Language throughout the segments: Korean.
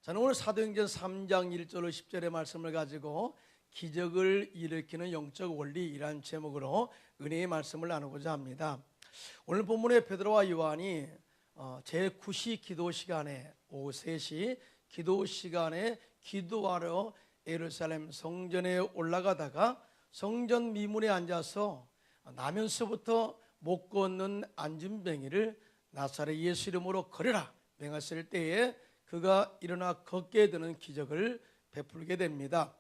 저는 오늘 사도행전 3장 1절로 10절의 말씀을 가지고 기적을 일으키는 영적 원리이란 제목으로 은혜의 말씀을 나누고자 합니다. 오늘 본문의 베드로와 요한이 제9시 기도 시간에 오후 3시 기도 시간에 기도하러 예루살렘 성전에 올라가다가 성전 미문에 앉아서 나면서부터 못 걷는 안진뱅이를 나사렛 예수 이름으로 걸으라 명했을 때에 그가 일어나 걷게 되는 기적을 베풀게 됩니다.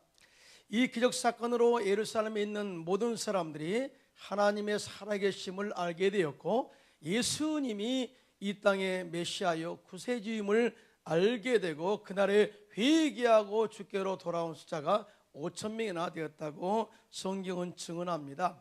이 기적 사건으로 예루살렘에 있는 모든 사람들이 하나님의 살아계심을 알게 되었고 예수님이 이 땅의 메시아요 구세주임을 알게 되고 그날에 회개하고 주께로 돌아온 숫자가 5,000명이나 되었다고 성경은 증언합니다.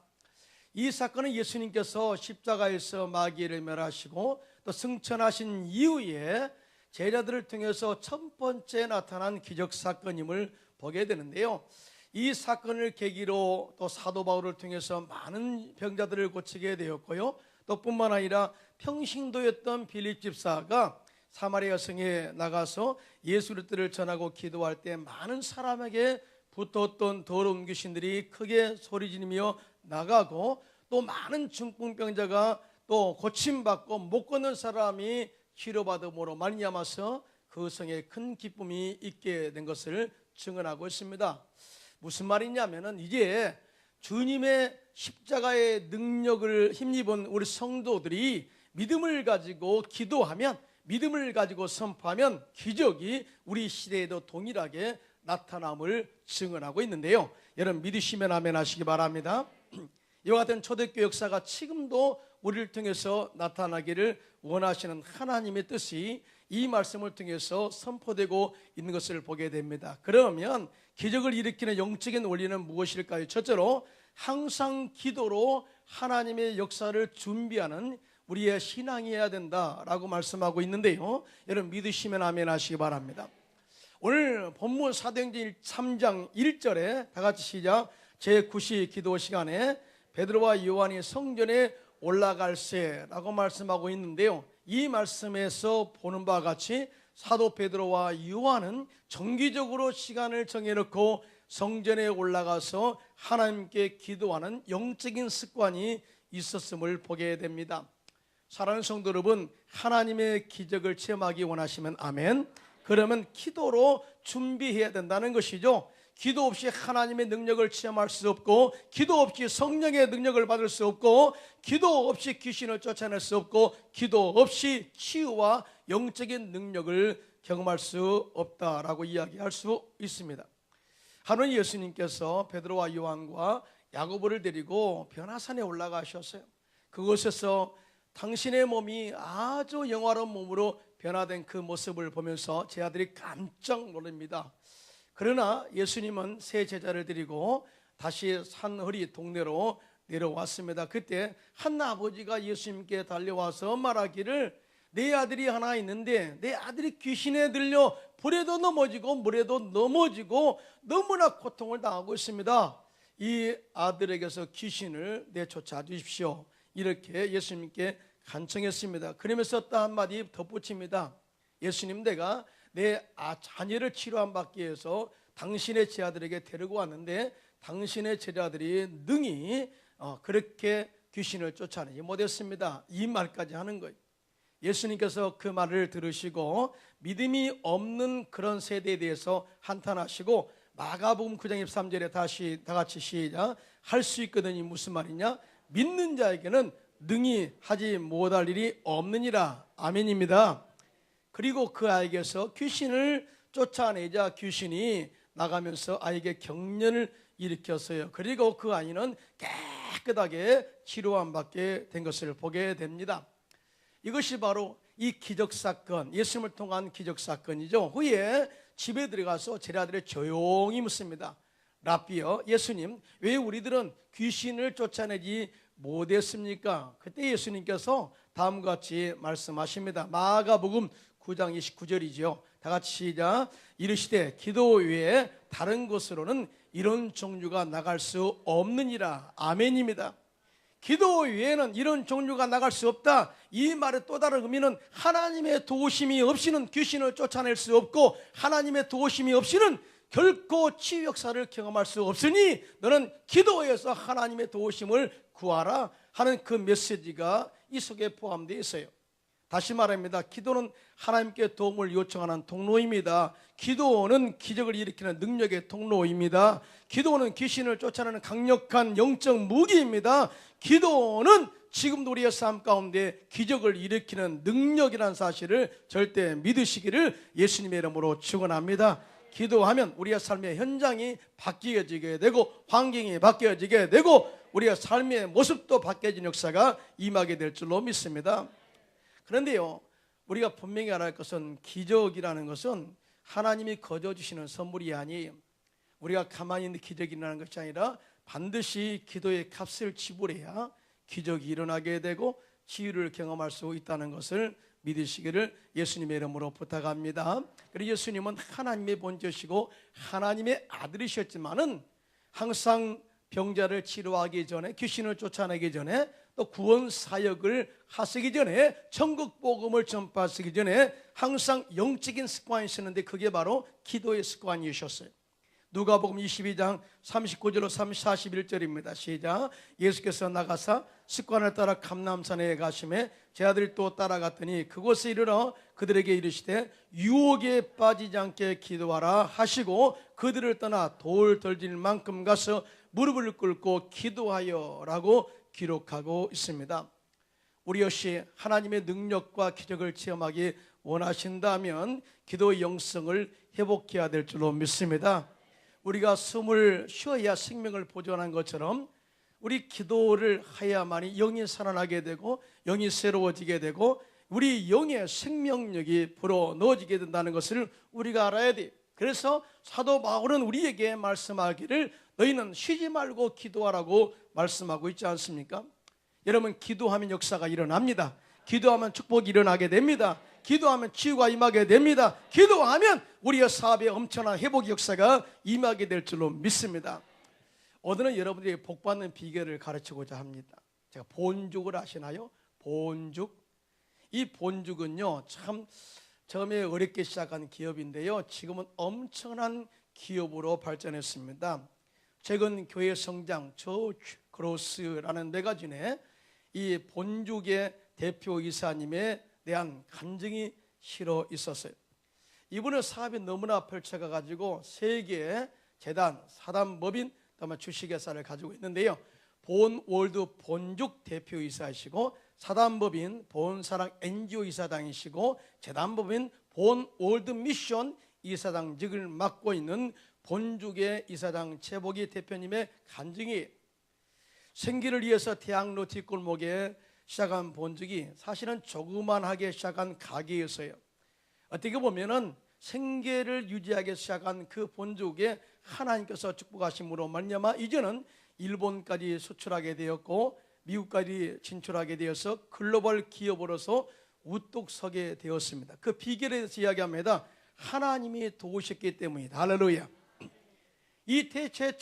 이 사건은 예수님께서 십자가에서 마귀를 멸하시고 또 승천하신 이후에 제자들을 통해서 첫 번째 나타난 기적 사건임을 보게 되는데요. 이 사건을 계기로 또 사도 바울을 통해서 많은 병자들을 고치게 되었고요. 또 뿐만 아니라 평신도였던 빌립 집사가 사마리아 성에 나가서 예수 그리스도를 전하고 기도할 때 많은 사람에게 붙었던 더러운 귀신들이 크게 소리지르며 나가고 또 많은 중풍병자가 또 고침받고 못 걷는 사람이 치료받음으로 말미암아서 그 성에 큰 기쁨이 있게 된 것을 증언하고 있습니다. 무슨 말이냐면은 이제 주님의 십자가의 능력을 힘입은 우리 성도들이 믿음을 가지고 기도하면, 믿음을 가지고 선포하면 기적이 우리 시대에도 동일하게 나타남을 증언하고 있는데요. 여러분 믿으시면 아멘 하시기 바랍니다. 이와 같은 초대교회 역사가 지금도 우리를 통해서 나타나기를 원하시는 하나님의 뜻이 이 말씀을 통해서 선포되고 있는 것을 보게 됩니다. 그러면 기적을 일으키는 영적인 원리는 무엇일까요? 첫째로 항상 기도로 하나님의 역사를 준비하는 우리의 신앙이어야 된다라고 말씀하고 있는데요. 여러분 믿으시면 아멘 하시기 바랍니다. 오늘 본문 사도행전 3장 1절에 다 같이 시작. 제9시 기도 시간에 베드로와 요한이 성전에 올라갈세라고 말씀하고 있는데요. 이 말씀에서 보는 바와 같이 사도 베드로와 요한은 정기적으로 시간을 정해놓고 성전에 올라가서 하나님께 기도하는 영적인 습관이 있었음을 보게 됩니다. 사랑하는 성도 여러분, 하나님의 기적을 체험하기 원하시면 아멘. 그러면 기도로 준비해야 된다는 것이죠. 기도 없이 하나님의 능력을 체험할 수 없고, 기도 없이 성령의 능력을 받을 수 없고, 기도 없이 귀신을 쫓아낼 수 없고, 기도 없이 치유와 영적인 능력을 경험할 수 없다라고 이야기할 수 있습니다. 하루는 예수님께서 베드로와 요한과 야고보를 데리고 변화산에 올라가셨어요. 그곳에서 당신의 몸이 아주 영화로운 몸으로 변화된 그 모습을 보면서 제 아들이 깜짝 놀랍니다. 그러나 예수님은 새 제자를 데리고 다시 산허리 동네로 내려왔습니다. 그때 한 아버지가 예수님께 달려와서 말하기를 내 아들이 하나 있는데 내 아들이 귀신에 들려 불에도 넘어지고 물에도 넘어지고 너무나 고통을 당하고 있습니다. 이 아들에게서 귀신을 내쫓아 주십시오. 이렇게 예수님께 간청했습니다. 그러면서 또 한마디 덧붙입니다. 예수님, 내가 내 자녀를 치료한 받기 위해서 당신의 제자들에게 데리고 왔는데 당신의 제자들이 능히 그렇게 귀신을 쫓아내지 못했습니다. 이 말까지 하는 거예요. 예수님께서 그 말을 들으시고 믿음이 없는 그런 세대에 대해서 한탄하시고 마가복음 9장 23절에 다시 다 같이 시작. 할 수 있거든. 이 무슨 말이냐? 믿는 자에게는 능히 하지 못할 일이 없느니라. 아멘입니다. 그리고 그 아이에게서 귀신을 쫓아내자 귀신이 나가면서 아이에게 경련을 일으켰어요. 그리고 그 아이는 깨끗하게 치료함 받게 된 것을 보게 됩니다. 이것이 바로 이 기적사건, 예수님을 통한 기적사건이죠. 후에 집에 들어가서 제자들이 조용히 묻습니다. 랍비여, 예수님, 왜 우리들은 귀신을 쫓아내지 못했습니까? 그때 예수님께서 다음과 같이 말씀하십니다. 마가복음 9장 29절이죠. 다 같이 시작. 이르시되 기도 외에 다른 곳으로는 이런 종류가 나갈 수 없느니라. 아멘입니다. 기도 외에는 이런 종류가 나갈 수 없다. 이 말의 또 다른 의미는 하나님의 도우심이 없이는 귀신을 쫓아낼 수 없고 하나님의 도우심이 없이는 결코 치유 역사를 경험할 수 없으니 너는 기도해서 하나님의 도우심을 구하라 하는 그 메시지가 이 속에 포함되어 있어요. 다시 말합니다. 기도는 하나님께 도움을 요청하는 통로입니다. 기도는 기적을 일으키는 능력의 통로입니다. 기도는 귀신을 쫓아내는 강력한 영적 무기입니다. 기도는 지금도 우리의 삶 가운데 기적을 일으키는 능력이라는 사실을 절대 믿으시기를 예수님의 이름으로 축원합니다. 기도하면 우리의 삶의 현장이 바뀌어지게 되고 환경이 바뀌어지게 되고 우리의 삶의 모습도 바뀌어진 역사가 임하게 될 줄로 믿습니다. 그런데요, 우리가 분명히 알아야 할 것은 기적이라는 것은 하나님이 거저 주시는 선물이 아니에요. 우리가 가만히 있는 기적이 일어나는 것이 아니라 반드시 기도의 값을 지불해야 기적이 일어나게 되고 치유를 경험할 수 있다는 것을 믿으시기를 예수님의 이름으로 부탁합니다. 그리고 예수님은 하나님의 본체시고 하나님의 아들이셨지만은 항상 병자를 치료하기 전에 귀신을 쫓아내기 전에 또 구원 사역을 하시기 전에 천국 복음을 전파하시기 전에 항상 영적인 습관이 있었는데 그게 바로 기도의 습관이셨어요. 누가복음 22장 39절로 41절입니다. 시작. 예수께서 나가사 습관을 따라 감람산에 가시매 제 아들이 또 따라갔더니 그곳에 이르러 그들에게 이르시되 유혹에 빠지지 않게 기도하라 하시고 그들을 떠나 돌 덜질 만큼 가서 무릎을 꿇고 기도하여라고 기록하고 있습니다. 우리 역시 하나님의 능력과 기적을 체험하기 원하신다면 기도의 영성을 회복해야 될 줄로 믿습니다. 우리가 숨을 쉬어야 생명을 보존하는 것처럼 우리 기도를 해야만이 영이 살아나게 되고 영이 새로워지게 되고 우리 영의 생명력이 불어넣어지게 된다는 것을 우리가 알아야 돼요. 그래서 사도 바울은 우리에게 말씀하기를 너희는 쉬지 말고 기도하라고 말씀하고 있지 않습니까? 여러분, 기도하면 역사가 일어납니다. 기도하면 축복이 일어나게 됩니다. 기도하면 치유가 임하게 됩니다. 기도하면 우리의 사업에 엄청난 회복 역사가 임하게 될 줄로 믿습니다. 오늘은 여러분들이 복받는 비결을 가르치고자 합니다. 제가 본죽을 아시나요? 본죽. 이 본죽은요, 참 처음에 어렵게 시작한 기업인데요, 지금은 엄청난 기업으로 발전했습니다. 최근 교회 성장 처치 크로스라는 매거진에 이 본죽의 대표 이사님에 대한 간증이 실어 있었어요. 이분은 사업이 너무나 펼쳐가 가지고 세 개의 재단, 사단법인, 그다음에 주식회사를 가지고 있는데요. 본월드 본죽 대표이사이시고 사단법인 본사랑 NGO 이사장이시고 재단법인 본월드 미션 이사장직을 맡고 있는 본죽의 이사장 최복희 대표님의 간증이 생기를 위해서 대학로 뒷골목에 시작한 본죽이 사실은 조그만하게 시작한 가게였어요. 어떻게 보면은 생계를 유지하기 시작한 그 본죽에 하나님께서 축복하심으로 말미암아 이제는 일본까지 수출하게 되었고 미국까지 진출하게 되어서 글로벌 기업으로서 우뚝 서게 되었습니다. 그 비결에 대해서 이야기합니다. 하나님이 도우셨기 때문이다. 할렐루야. 이 최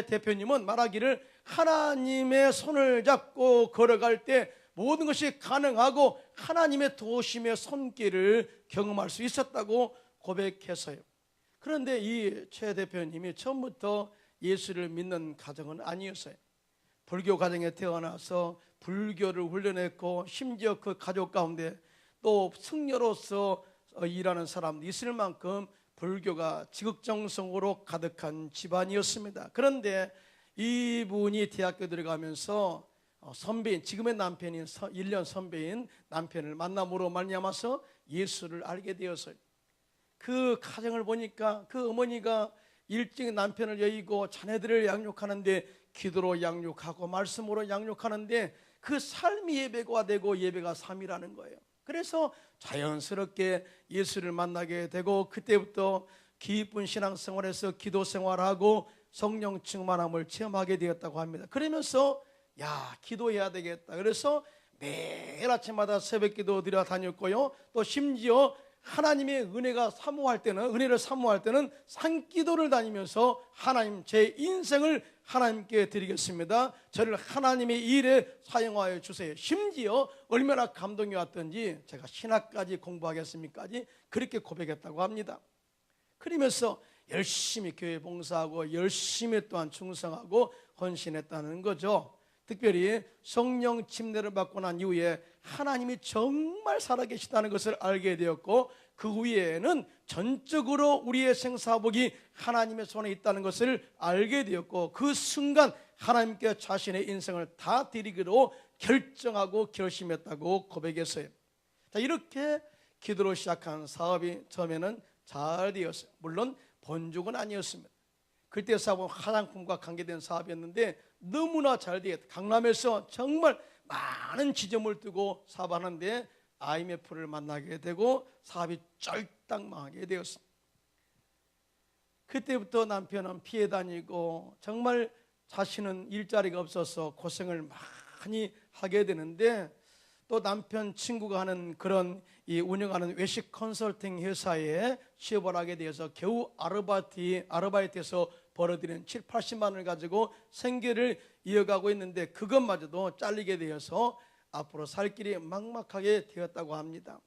대표님은 말하기를 하나님의 손을 잡고 걸어갈 때 모든 것이 가능하고 하나님의 도우심의 손길을 경험할 수 있었다고 고백했어요. 그런데 이 최 대표님이 처음부터 예수를 믿는 가정은 아니었어요. 불교 가정에 태어나서 불교를 훈련했고 심지어 그 가족 가운데 또 승려로서 일하는 사람도 있을 만큼 불교가 지극정성으로 가득한 집안이었습니다. 그런데 이분이 대학교 들어가면서 선배인, 지금의 남편인 1년 선배인 남편을 만남으로 말미암아서 예수를 알게 되었어요. 그 가정을 보니까 그 어머니가 일찍 남편을 여의고 자녀들을 양육하는데 기도로 양육하고 말씀으로 양육하는데 그 삶이 예배가 되고 예배가 삶이라는 거예요. 그래서 자연스럽게 예수를 만나게 되고 그때부터 기쁜 신앙생활에서 기도 생활하고 성령 충만함을 체험하게 되었다고 합니다. 그러면서 기도해야 되겠다. 그래서 매일 아침마다 새벽기도 드려 다녔고요. 또 심지어 하나님의 은혜를 사모할 때는 산기도를 다니면서 하나님, 제 인생을 하나님께 드리겠습니다. 저를 하나님의 일에 사용하여 주세요. 심지어 얼마나 감동이 왔던지 제가 신학까지 공부하겠습니까지 그렇게 고백했다고 합니다. 그러면서 열심히 교회 봉사하고 열심히 또한 충성하고 헌신했다는 거죠. 특별히 성령 침례를 받고 난 이후에 하나님이 정말 살아계시다는 것을 알게 되었고, 그 후에는 전적으로 우리의 생사복이 하나님의 손에 있다는 것을 알게 되었고, 그 순간 하나님께 자신의 인생을 다 드리기로 결정하고 결심했다고 고백했어요. 자, 이렇게 기도로 시작한 사업이 처음에는 잘 되었어요. 물론 본죽은 아니었습니다. 그때 사업은 화장품과 관계된 사업이었는데 너무나 잘 되었다. 강남에서 정말 많은 지점을 두고 사업하는데 IMF를 만나게 되고 사업이 쫄딱 망하게 되었습니다. 그때부터 남편은 피해 다니고 정말 자신은 일자리가 없어서 고생을 많이 하게 되는데, 또 남편 친구가 하는 그런 운영하는 외식 컨설팅 회사에 취업을 하게 되어서 겨우 아르바이트에서 벌어들인 7, 80만 원을 가지고 생계를 이어가고 있는데, 그것마저도 잘리게 되어서 앞으로 살 길이 막막하게 되었다고 합니다.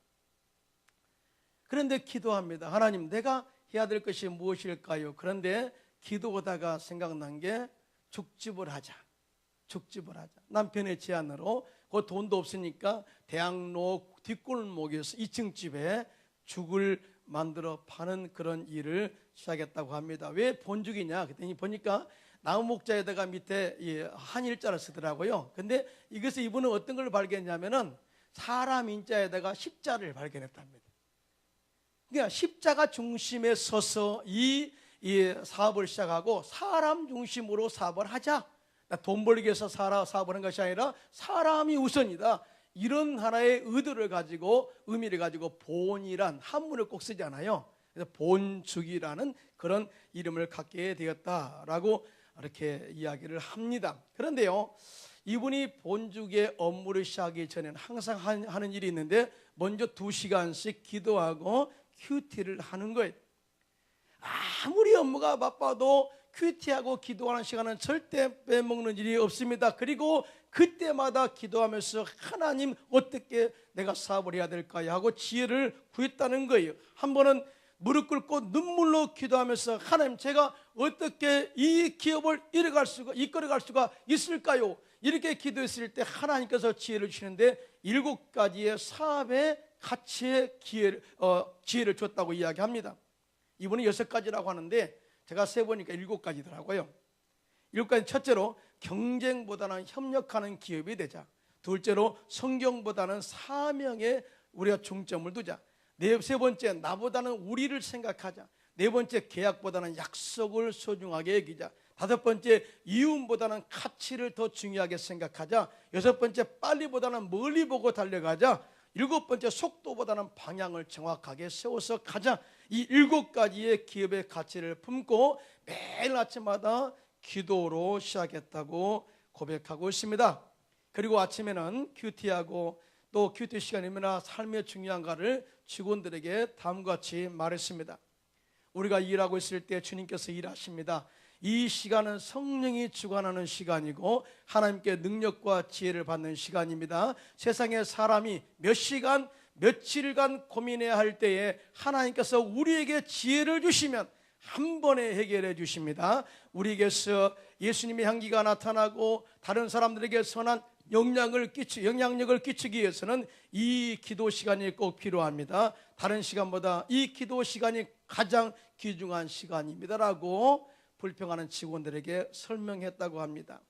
그런데 기도합니다. 하나님, 내가 해야 될 것이 무엇일까요? 그런데 기도하다가 생각난 게 죽집을 하자. 남편의 제안으로 그 돈도 없으니까 대학로 뒷골목에서 2층 집에 죽을 만들어 파는 그런 일을 시작했다고 합니다. 왜 본죽이냐? 그랬더니 보니까 나무 목자에다가 밑에 한일자를 쓰더라고요. 근데 이것을 이분은 어떤 걸 발견했냐면은 사람 인자에다가 십자를 발견했답니다. 그러니까 십자가 중심에 서서 이 사업을 시작하고 사람 중심으로 사업을 하자. 돈 벌기 위해서 사업을 하는 것이 아니라 사람이 우선이다. 이런 하나의 의도를 가지고, 의미를 가지고 본이란 한문을 꼭 쓰지 않아요. 그래서 본죽이라는 그런 이름을 갖게 되었다라고 이렇게 이야기를 합니다. 그런데요, 이분이 본죽의 업무를 시작하기 전에는 항상 하는 일이 있는데, 먼저 2시간씩 기도하고 큐티를 하는 거예요. 아무리 업무가 바빠도 큐티하고 기도하는 시간은 절대 빼먹는 일이 없습니다. 그리고 그때마다 기도하면서 하나님, 어떻게 내가 사업을 해야 될까요? 하고 지혜를 구했다는 거예요. 한 번은 무릎 꿇고 눈물로 기도하면서 하나님, 제가 어떻게 이 기업을 이끌어갈 수가 있을까요? 이렇게 기도했을 때 하나님께서 지혜를 주시는데 7가지의 사업의 가치의 지혜를 줬다고 이야기합니다. 이분은 6가지라고 하는데 제가 세보니까 7가지더라고요. 7가지, 첫째로 경쟁보다는 협력하는 기업이 되자. 둘째로 성경보다는 사명에 우리가 중점을 두자. 세 번째, 나보다는 우리를 생각하자. 네 번째, 계약보다는 약속을 소중하게 여기자. 5번째, 이윤보다는 가치를 더 중요하게 생각하자. 6번째, 빨리보다는 멀리 보고 달려가자. 7번째, 속도보다는 방향을 정확하게 세워서 가자. 이 7가지의 기업의 가치를 품고 매일 아침마다 기도로 시작했다고 고백하고 있습니다. 그리고 아침에는 큐티하고, 또 큐티 시간이 얼마나 삶에 중요한가를 직원들에게 다음과 같이 말했습니다. 우리가 일하고 있을 때 주님께서 일하십니다. 이 시간은 성령이 주관하는 시간이고 하나님께 능력과 지혜를 받는 시간입니다. 세상에 사람이 몇 시간, 며칠간 고민해야 할 때에 하나님께서 우리에게 지혜를 주시면 한 번에 해결해 주십니다. 우리에게서 예수님의 향기가 나타나고 다른 사람들에게 선한 영향력을 끼치기 위해서는 이 기도 시간이 꼭 필요합니다. 다른 시간보다 이 기도 시간이 가장 귀중한 시간입니다라고 불평하는 직원들에게 설명했다고 합니다.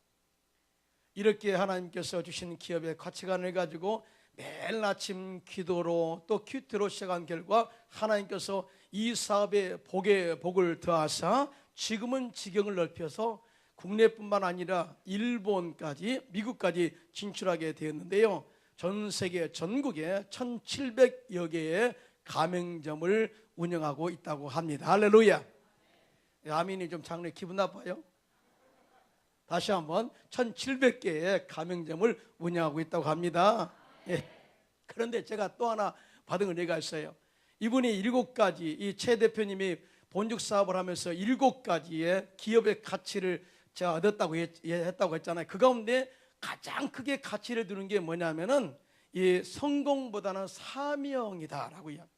이렇게 하나님께서 주신 기업의 가치관을 가지고 매일 아침 기도로 또 큐티로 시작한 결과 하나님께서 이 사업에 복을 더하사 지금은 지경을 넓혀서 국내뿐만 아니라 일본까지, 미국까지 진출하게 되었는데요. 전 세계 전국에 1700여 개의 가맹점을 운영하고 있다고 합니다. 할렐루야. 아멘이 좀 장로님 기분 나빠요? 다시 한번 1700개의 가맹점을 운영하고 있다고 합니다. 예. 그런데 제가 또 하나 받은 은혜가 있어요. 이분이 7가지, 이 최 대표님이 본죽 사업을 하면서 7가지의 기업의 가치를 제가 얻었다고 했다고 했잖아요. 그 가운데 가장 크게 가치를 두는 게 뭐냐면은 이 성공보다는 사명이다라고 이야기합니다.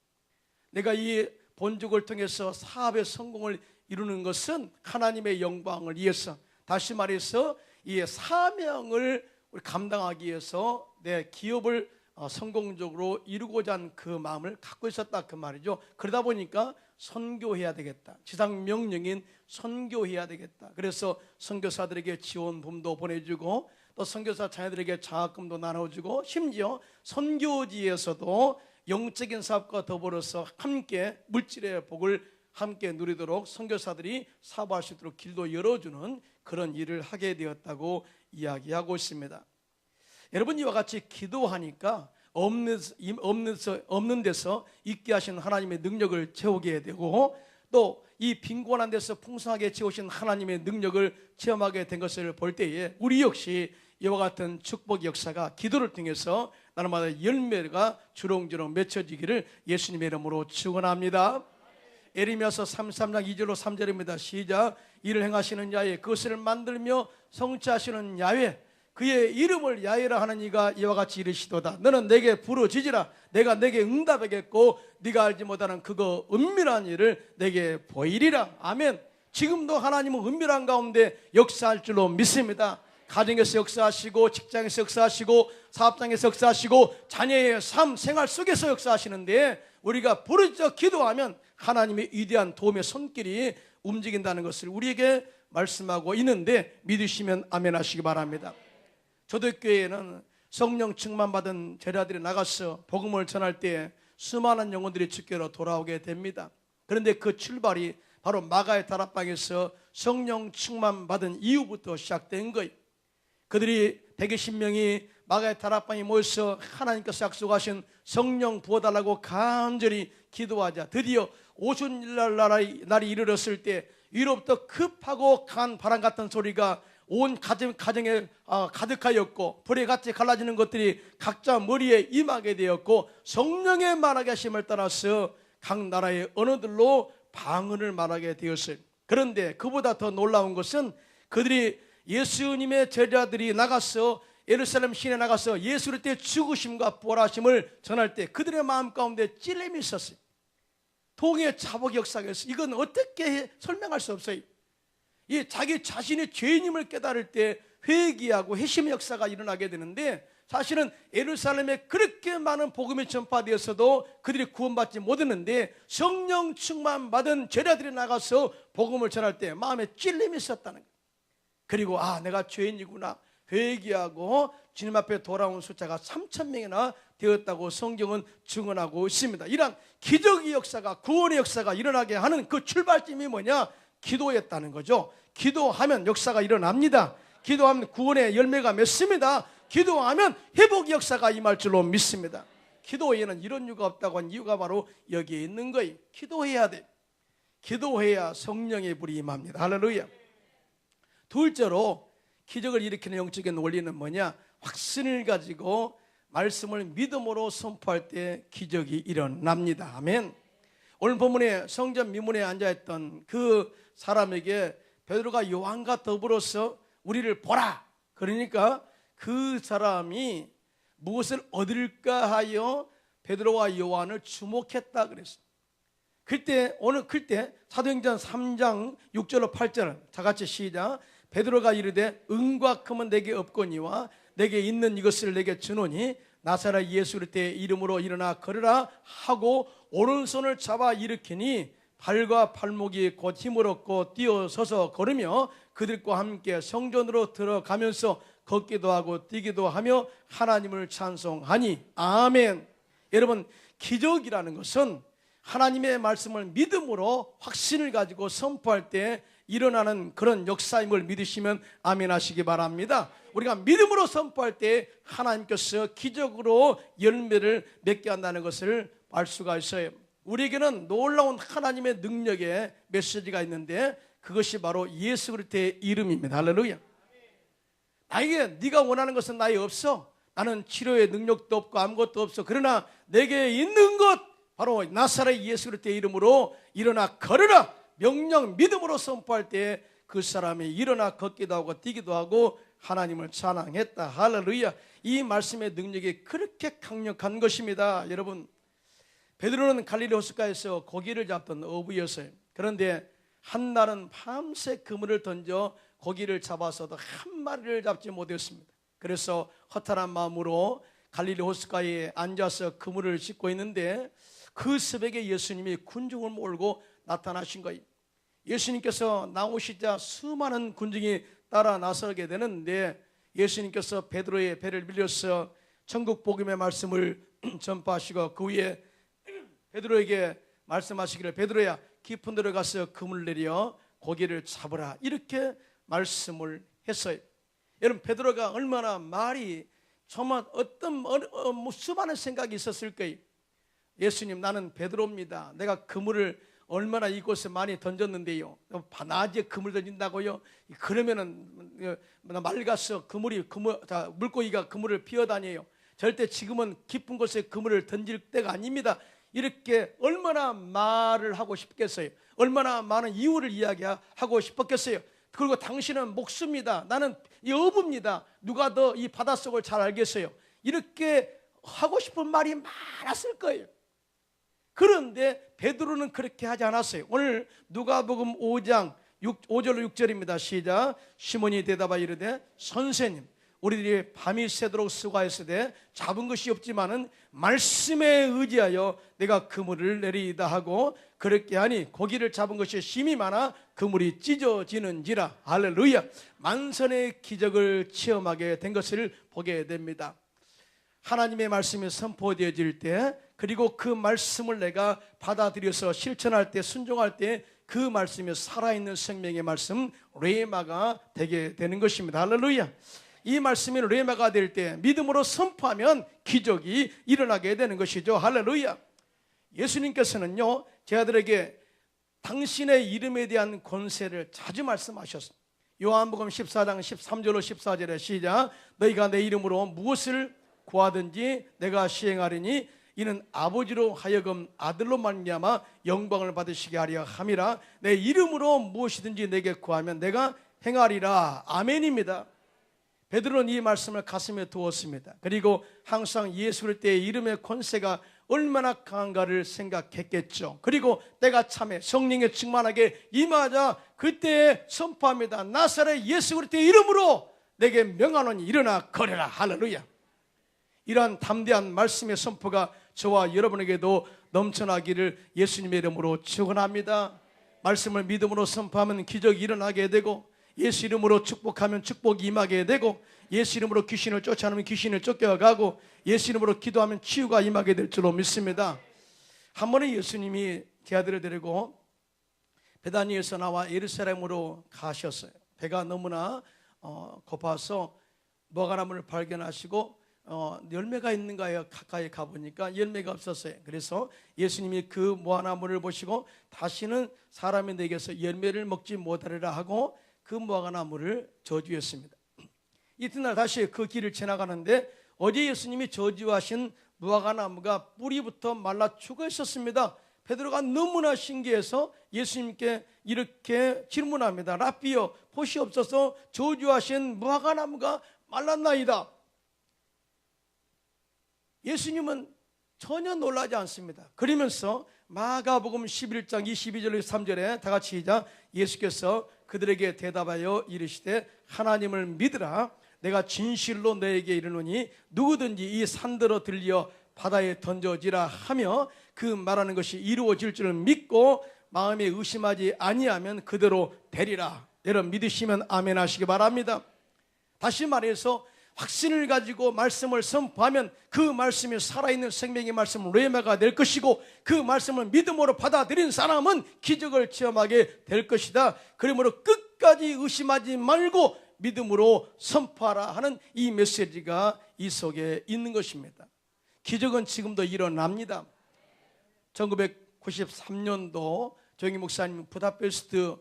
내가 이 본죽을 통해서 사업의 성공을 이루는 것은 하나님의 영광을 위해서, 다시 말해서 이 사명을 감당하기 위해서 내 기업을 성공적으로 이루고자 하는 그 마음을 갖고 있었다 그 말이죠. 그러다 보니까 선교해야 되겠다, 지상 명령인 선교해야 되겠다. 그래서 선교사들에게 지원금도 보내주고 또 선교사 자녀들에게 장학금도 나눠주고 심지어 선교지에서도 영적인 사업과 더불어서 함께 물질의 복을 함께 누리도록 선교사들이 사업할 수 있도록 길도 열어주는 그런 일을 하게 되었다고 이야기하고 있습니다. 여러분, 이와 같이 기도하니까 없는 데서 있게 하신 하나님의 능력을 채우게 되고 또 이 빈곤한 데서 풍성하게 채우신 하나님의 능력을 체험하게 된 것을 볼 때에 우리 역시 이와 같은 축복 역사가 기도를 통해서 날마다 열매가 주렁주렁 맺혀지기를 예수님의 이름으로 축원합니다. 에레미야서 33장 2절로 3절입니다. 시작. 일을 행하시는 야훼, 그것을 만들며 성취하시는 야훼, 그의 이름을 야훼라 하는 이가 이와 같이 이르시도다. 너는 내게 부르짖으라. 내가 내게 응답하겠고 네가 알지 못하는 그거 은밀한 일을 내게 보이리라. 아멘. 지금도 하나님은 은밀한 가운데 역사할 줄로 믿습니다. 가정에서 역사하시고 직장에서 역사하시고 사업장에서 역사하시고 자녀의 삶 생활 속에서 역사하시는데 우리가 부르짖어 기도하면 하나님의 위대한 도움의 손길이 움직인다는 것을 우리에게 말씀하고 있는데 믿으시면 아멘 하시기 바랍니다. 초대교회에는 성령 충만 받은 제자들이 나가서 복음을 전할 때 수많은 영혼들이 주께로 돌아오게 됩니다. 그런데 그 출발이 바로 마가의 다락방에서 성령 충만 받은 이후부터 시작된 거예요. 그들이 120명이 마가의 다락방에 모여서 하나님께서 약속하신 성령 부어달라고 간절히 기도하자 드디어 오순절 날이 이르렀을 때 위로부터 급하고 간 바람 같은 소리가 온 가정에 가득하였고 불에 같이 갈라지는 것들이 각자 머리에 임하게 되었고 성령의 말하게 하심을 따라서 각 나라의 언어들로 방언을 말하게 되었어요. 그런데 그보다 더 놀라운 것은 그들이 예수님의 제자들이 나가서 예루살렘 시내에 나가서 예수 그리스도의 죽으심과 부활하심을 전할 때 그들의 마음 가운데 찔림이 있었어요. 동의 자복 역사가 있어요. 이건 어떻게 설명할 수 없어요. 이 자기 자신의 죄인임을 깨달을 때 회개하고 회심의 역사가 일어나게 되는데 사실은 예루살렘에 그렇게 많은 복음이 전파되었어도 그들이 구원받지 못했는데 성령 충만 받은 제자들이 나가서 복음을 전할 때 마음에 찔림이 있었다는 거예요. 그리고 내가 죄인이구나 회개하고 주님 앞에 돌아온 숫자가 3,000명이나 되었다고 성경은 증언하고 있습니다. 이러한 기적의 역사가 구원의 역사가 일어나게 하는 그 출발점이 뭐냐? 기도였다는 거죠. 기도하면 역사가 일어납니다. 기도하면 구원의 열매가 맺습니다. 기도하면 회복의 역사가 임할 줄로 믿습니다. 기도에는 이런 이유가 없다고 한 이유가 바로 여기에 있는 거예요. 기도해야 돼. 기도해야 성령의 불이 임합니다. 할렐루야. 둘째로 기적을 일으키는 영적인 원리는 뭐냐? 확신을 가지고 말씀을 믿음으로 선포할 때 기적이 일어납니다. 아멘. 오늘 본문에 성전 미문에 앉아있던 그 사람에게 베드로가 요한과 더불어서 우리를 보라. 그러니까 그 사람이 무엇을 얻을까 하여 베드로와 요한을 주목했다 그랬어요. 그때 사도행전 3장 6절로 8절 다 같이 시작. 베드로가 이르되 은과 금은 내게 없거니와 내게 있는 이것을 내게 주노니 나사렛 예수 그리스도의 이름으로 일어나 걸으라 하고 오른손을 잡아 일으키니 발과 발목이 곧 힘을 얻고 뛰어서서 걸으며 그들과 함께 성전으로 들어가면서 걷기도 하고 뛰기도 하며 하나님을 찬송하니 아멘. 여러분, 기적이라는 것은 하나님의 말씀을 믿음으로 확신을 가지고 선포할 때 일어나는 그런 역사임을 믿으시면 아멘 하시기 바랍니다. 우리가 믿음으로 선포할 때 하나님께서 기적으로 열매를 맺게 한다는 것을 알 수가 있어요. 우리에게는 놀라운 하나님의 능력의 메시지가 있는데 그것이 바로 예수 그리스도의 이름입니다. 할렐루야. 나에게 네가 원하는 것은 나에 없어. 나는 치료의 능력도 없고 아무것도 없어. 그러나 내게 있는 것 바로 나사렛 예수 그리스도의 이름으로 일어나 걸으라 명령 믿음으로 선포할 때 그 사람이 일어나 걷기도 하고 뛰기도 하고 하나님을 찬양했다. 할렐루야. 이 말씀의 능력이 그렇게 강력한 것입니다. 여러분, 베드로는 갈릴리 호숫가에서 고기를 잡던 어부였어요. 그런데 한 날은 밤새 그물을 던져 고기를 잡아서도 한 마리를 잡지 못했습니다. 그래서 허탈한 마음으로 갈릴리 호숫가에 앉아서 그물을 씻고 있는데 그 새벽에 예수님이 군중을 몰고 나타나신 거예요. 예수님께서 나오시자 수많은 군중이 따라 나서게 되는데 예수님께서 베드로의 배를 빌려서 천국 복음의 말씀을 전파하시고 그 후에 베드로에게 말씀하시기를 베드로야 깊은 데로 가서 그물 내려 고기를 잡으라 이렇게 말씀을 했어요. 여러분, 베드로가 얼마나 말이 정말 어떤 수많은 생각이 있었을 거예요. 예수님, 나는 베드로입니다. 내가 그물을 얼마나 이곳에 많이 던졌는데요. 낮에 그물 던진다고요? 그러면은 맑아서 물고기가 그물을 피어다녀요. 절대 지금은 깊은 곳에 그물을 던질 때가 아닙니다. 이렇게 얼마나 말을 하고 싶겠어요. 얼마나 많은 이유를 이야기하고 싶었겠어요. 그리고 당신은 목수입니다. 나는 어부입니다. 누가 더 이 바닷속을 잘 알겠어요. 이렇게 하고 싶은 말이 많았을 거예요. 그런데 베드로는 그렇게 하지 않았어요. 오늘 누가복음 5장 5절로 6절입니다. 시작. 시몬이 대답하여 이르되 선생님 우리들이 밤이 새도록 수고하였으되 잡은 것이 없지만은 말씀에 의지하여 내가 그물을 내리이다 하고 그렇게 하니 고기를 잡은 것이 심이 많아 그물이 찢어지는지라. 할렐루야. 만선의 기적을 체험하게 된 것을 보게 됩니다. 하나님의 말씀이 선포되어질 때 그리고 그 말씀을 내가 받아들여서 실천할 때 순종할 때 그 말씀이 살아있는 생명의 말씀 레마가 되게 되는 것입니다. 할렐루야. 이 말씀이 레마가 될 때 믿음으로 선포하면 기적이 일어나게 되는 것이죠. 할렐루야. 예수님께서는요 제 아들에게 당신의 이름에 대한 권세를 자주 말씀하셨습니다. 요한복음 14장 13절로 14절에 시작. 너희가 내 이름으로 무엇을 구하든지 내가 시행하리니 이는 아버지로 하여금 아들로 말미암아 영광을 받으시게 하려 함이라. 내 이름으로 무엇이든지 내게 구하면 내가 행하리라. 아멘입니다. 베드로는 이 말씀을 가슴에 두었습니다. 그리고 항상 예수 그리스도의 이름의 권세가 얼마나 강한가를 생각했겠죠. 그리고 때가 참에 성령의 충만하게 임하자 그때 선포합니다. 나사렛 예수 그리스도의 이름으로 내게 명하노니 일어나 걸으라. 할렐루야. 이러한 담대한 말씀의 선포가 저와 여러분에게도 넘쳐나기를 예수님의 이름으로 축원합니다. 말씀을 믿음으로 선포하면 기적이 일어나게 되고 예수 이름으로 축복하면 축복이 임하게 되고 예수 이름으로 귀신을 쫓아내면 귀신을 쫓겨가고 예수 이름으로 기도하면 치유가 임하게 될 줄로 믿습니다. 한 번에 예수님이 제 아들을 데리고 베다니에서 나와 예루살렘으로 가셨어요. 배가 너무나 고파서 무화과나무를 발견하시고 열매가 있는가요? 가까이 가보니까 열매가 없었어요. 그래서 예수님이 그 무화과나무를 보시고 다시는 사람이 내게서 열매를 먹지 못하리라 하고 그 무화과나무를 저주했습니다. 이튿날 다시 그 길을 지나가는데 어제 예수님이 저주하신 무화과나무가 뿌리부터 말라 죽어 있었습니다. 베드로가 너무나 신기해서 예수님께 이렇게 질문합니다. 라삐여 보시옵소서 저주하신 무화과나무가 말랐나이다. 예수님은 전혀 놀라지 않습니다. 그러면서 마가복음 11장 22절 3절에 다 같이 시작. 예수께서 그들에게 대답하여 이르시되 하나님을 믿으라. 내가 진실로 너에게 이르노니 누구든지 이 산더러 들려 바다에 던져지라 하며 그 말하는 것이 이루어질 줄을 믿고 마음에 의심하지 아니하면 그대로 되리라. 여러분 믿으시면 아멘 하시기 바랍니다. 다시 말해서 확신을 가지고 말씀을 선포하면 그 말씀이 살아있는 생명의 말씀 레마가 될 것이고 그 말씀을 믿음으로 받아들인 사람은 기적을 체험하게 될 것이다. 그러므로 끝까지 의심하지 말고 믿음으로 선포하라 하는 이 메시지가 이 속에 있는 것입니다. 기적은 지금도 일어납니다. 1993년도 정희 목사님 부다페스트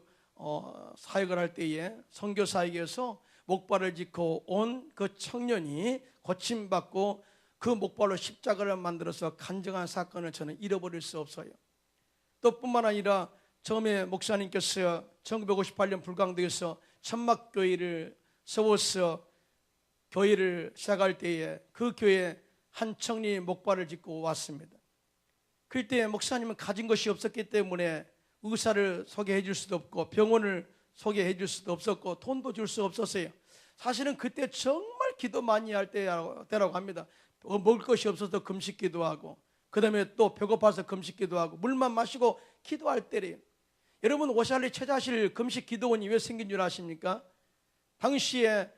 사역을 할 때에 선교사에게서 목발을 짚고 온 그 청년이 고침받고 그 목발로 십자가를 만들어서 간증한 사건을 저는 잃어버릴 수 없어요. 또 뿐만 아니라 처음에 목사님께서 1958년 불광동에서 천막교회를 세워서 교회를 시작할 때에 그 교회에 한 청리 목발을 짓고 왔습니다. 그때 목사님은 가진 것이 없었기 때문에 의사를 소개해 줄 수도 없고 병원을 소개해 줄 수도 없었고 돈도 줄 수 없었어요. 사실은 그때 정말 기도 많이 할 때라고 합니다. 먹을 것이 없어서 금식 기도하고, 그 다음에 또 배고파서 금식 기도하고, 물만 마시고 기도할 때래요. 여러분, 오샬리 최자실 금식 기도원이 왜 생긴 줄 아십니까? 당시에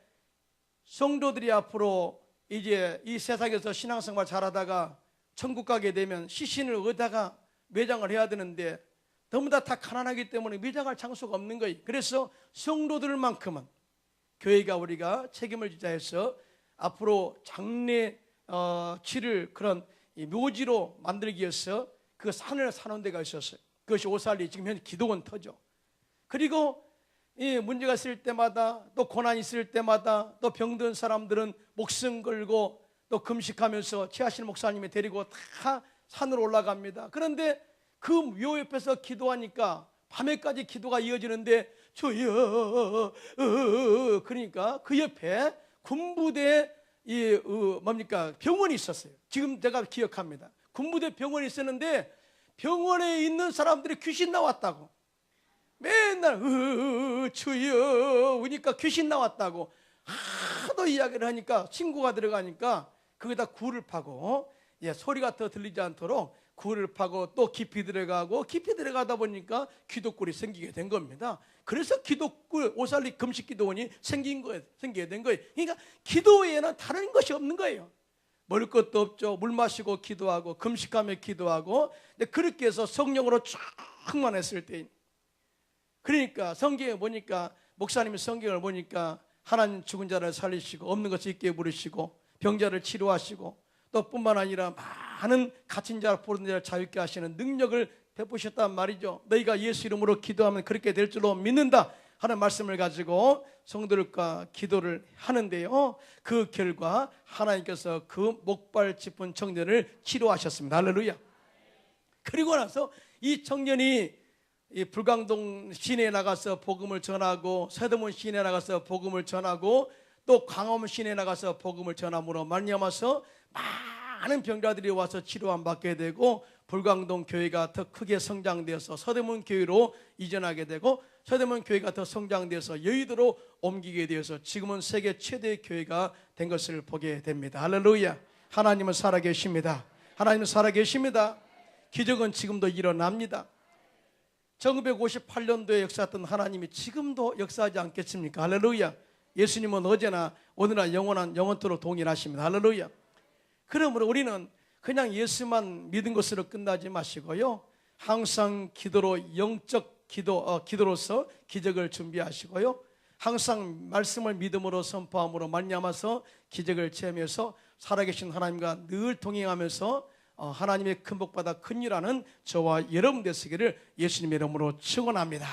성도들이 앞으로 이제 이 세상에서 신앙생활 잘하다가 천국 가게 되면 시신을 어디다가 매장을 해야 되는데 너무 다 가난하기 때문에 매장할 장소가 없는 거예요. 그래서 성도들만큼은 교회가 우리가 책임을 지자 해서 앞으로 장례 치를 그런 묘지로 만들기 위해서 그 산을 사는 데가 있었어요. 그것이 오살리 지금 현재 기도원 터죠. 그리고 이 문제가 있을 때마다, 또 고난이 있을 때마다, 또 병든 사람들은 목숨 걸고 또 금식하면서 최하실 목사님이 데리고 다 산으로 올라갑니다. 그런데 그 묘 옆에서 기도하니까 밤에까지 기도가 이어지는데 주여, 그러니까 그 옆에 군부대 병원이 있었어요. 지금 제가 기억합니다. 군부대 병원이 있었는데 병원에 있는 사람들이 귀신 나왔다고 맨날 주여 그러니까 귀신 나왔다고 하도 이야기를 하니까 친구가 들어가니까 거기다 굴을 파고 소리가 더 들리지 않도록 굴을 파고 또 깊이 들어가다 보니까 기도굴이 생기게 된 겁니다. 그래서 기도굴 오살리 금식 기도원이 생기게 된 거예요. 그러니까 기도에는 다른 것이 없는 거예요. 먹을 것도 없죠. 물 마시고 기도하고 금식하며 기도하고. 근데 그렇게 해서 성령으로 충만했을 때, 그러니까 성경에 보니까, 목사님이 성경을 보니까 하나님 죽은 자를 살리시고 없는 것을 있게 부르시고 병자를 치료하시고 또 뿐만 아니라 많은 갇힌 자를 부른 자를 자유케 하시는 능력을 베푸셨단 말이죠. 너희가 예수 이름으로 기도하면 그렇게 될 줄로 믿는다 하는 말씀을 가지고 성도들과 기도를 하는데요, 그 결과 하나님께서 그 목발 짚은 청년을 치료하셨습니다. 할렐루야. 그리고 나서 이 청년이 이 불광동 시내에 나가서 복음을 전하고, 서대문 시내에 나가서 복음을 전하고, 또 광화문 시내에 나가서 복음을 전함으로 말미암아서 많은 병자들이 와서 치료함 받게 되고, 불광동 교회가 더 크게 성장되어서 서대문 교회로 이전하게 되고, 서대문 교회가 더 성장되어서 여의도로 옮기게 되어서 지금은 세계 최대의 교회가 된 것을 보게 됩니다. 할렐루야. 하나님은 살아계십니다. 하나님은 살아계십니다. 기적은 지금도 일어납니다. 1958년도에 역사했던 하나님이 지금도 역사하지 않겠습니까? 할렐루야. 예수님은 어제나 오늘날 영원토록 동일하십니다. 할렐루야. 그러므로 우리는 그냥 예수만 믿은 것으로 끝나지 마시고요, 항상 기도로, 영적 기도로서 기적을 준비하시고요, 항상 말씀을 믿음으로 선포함으로 말미암아서 기적을 체험해서 살아계신 하나님과 늘 동행하면서 하나님의 큰 복 받아 큰일하는 저와 여러분 되시기를 예수님의 이름으로 축원합니다.